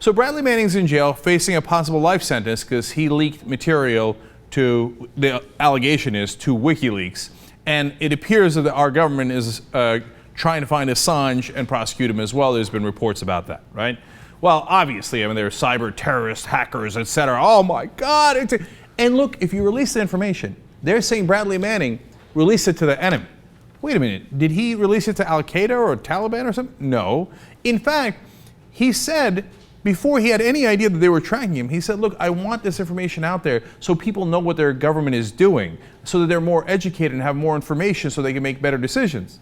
So Bradley Manning's in jail facing a possible life sentence because he leaked material to, the allegation is, to WikiLeaks. And it appears that our government is trying to find Assange and prosecute him as well. There's been reports about that, right? Well, obviously, I mean, there are cyber terrorists, hackers, etc. Oh my God. And look, if you release the information, they're saying Bradley Manning released it to the enemy. Wait a minute, did he release it to al-Qaida or Taliban or something? No. In fact, he said, before he had any idea that they were tracking him, he said, look, I want this information out there so people know what their government is doing, so that they're more educated and have more information so they can make better decisions.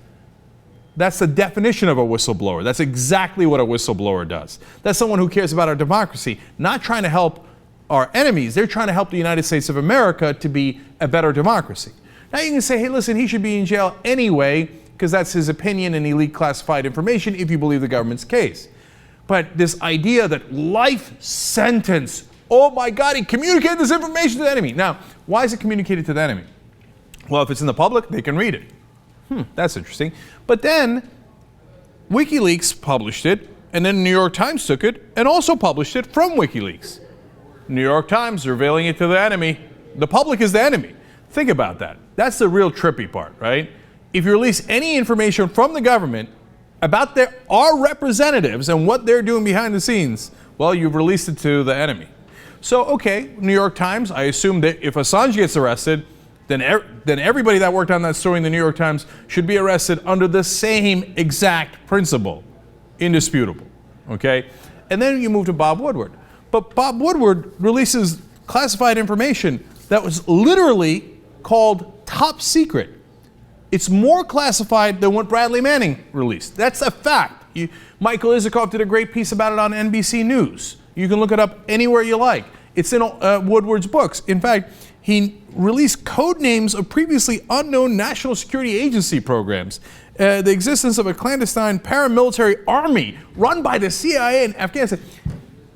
That's the definition of a whistleblower. That's exactly what a whistleblower does. That's someone who cares about our democracy, not trying to help our enemies. They're trying to help the United States of America to be a better democracy. Now you can say, hey, listen, he should be in jail anyway, because that's his opinion and he leaked classified information if you believe the government's case. But this idea that life sentence, oh my God, he communicated this information to the enemy. Now, why is it communicated to the enemy? Well, if it's in the public, they can read it. That's interesting. But then WikiLeaks published it, and then the New York Times took it and also published it from WikiLeaks. New York Times revealing it to the enemy. The public is the enemy. Think about that. That's the real trippy part, right? If you release any information from the government about our representatives and what they're doing behind the scenes, well, you've released it to the enemy. So, okay, New York Times, I assume that if Assange gets arrested, then everybody that worked on that story in the New York Times should be arrested under the same exact principle. Indisputable, okay? And then you move to Bob Woodward. But Bob Woodward releases classified information that was literally called top secret. It's more classified than what Bradley Manning released. That's a fact. Michael Isikoff did a great piece about it on NBC News. You can look it up anywhere you like. It's in Woodward's books. In fact, he released code names of previously unknown national security agency programs. The existence of a clandestine paramilitary army run by the CIA in Afghanistan.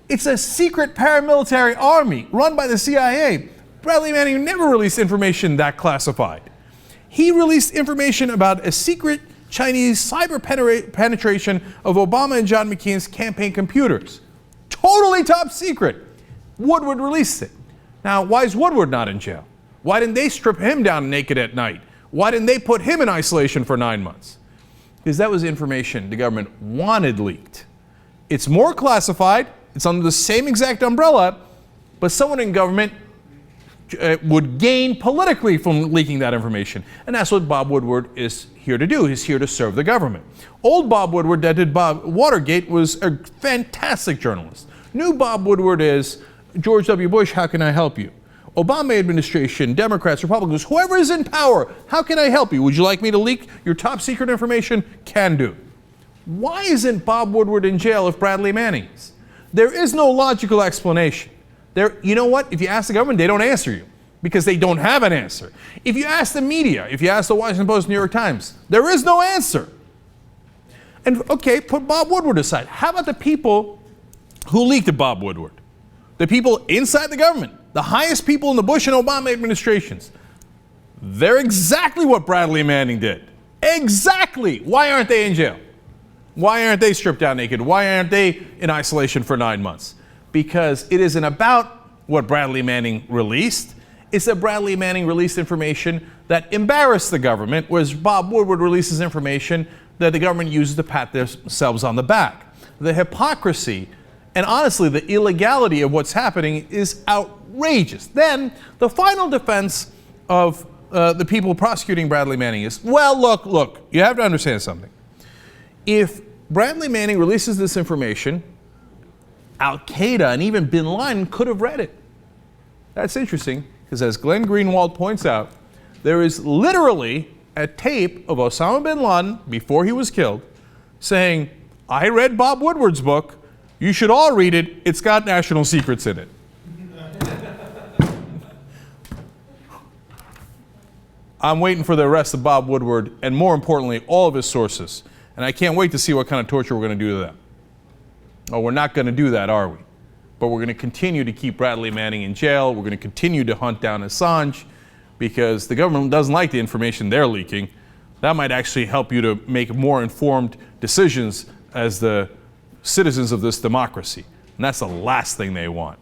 It's a secret paramilitary army run by the CIA. Bradley Manning never released information that classified. He released information about a secret Chinese cyber penetration of Obama and John McCain's campaign computers. Totally top secret. Woodward released it. Now, why is Woodward not in jail? Why didn't they strip him down naked at night? Why didn't they put him in isolation for 9 months? Because that was information the government wanted leaked. It's more classified, it's under the same exact umbrella, but someone in government would gain politically from leaking that information. And that's what Bob Woodward is here to do. He's here to serve the government. Old Bob Woodward that did Watergate was a fantastic journalist. New Bob Woodward is George W. Bush, how can I help you? Obama administration, Democrats, Republicans, whoever is in power, how can I help you? Would you like me to leak your top secret information? Can do. Why isn't Bob Woodward in jail if Bradley Manning is? There is no logical explanation. You know what? If you ask the government, they don't answer you because they don't have an answer. If you ask the media, if you ask the Washington Post, New York Times, there is no answer. And okay, put Bob Woodward aside. How about the people who leaked to Bob Woodward? The people inside the government, the highest people in the Bush and Obama administrations. They're exactly what Bradley Manning did. Exactly. Why aren't they in jail? Why aren't they stripped down naked? Why aren't they in isolation for 9 months? Because it isn't about what Bradley Manning released. It's that Bradley Manning released information that embarrassed the government, whereas Bob Woodward releases information that the government uses to pat themselves on the back. The hypocrisy and honestly the illegality of what's happening is outrageous. Then the final defense of the people prosecuting Bradley Manning is, well, look, you have to understand something. If Bradley Manning releases this information, al-Qaida and even bin Laden could have read it. That's interesting, because as Glenn Greenwald points out, there is literally a tape of Osama bin Laden, before he was killed, saying, I read Bob Woodward's book, you should all read it, it's got national secrets in it. I'm waiting for the arrest of Bob Woodward, and more importantly, all of his sources. And I can't wait to see what kind of torture we're going to do to them. Oh, we're not going to do that, are we? But we're going to continue to keep Bradley Manning in jail. We're going to continue to hunt down Assange because the government doesn't like the information they're leaking. That might actually help you to make more informed decisions as the citizens of this democracy. And that's the last thing they want.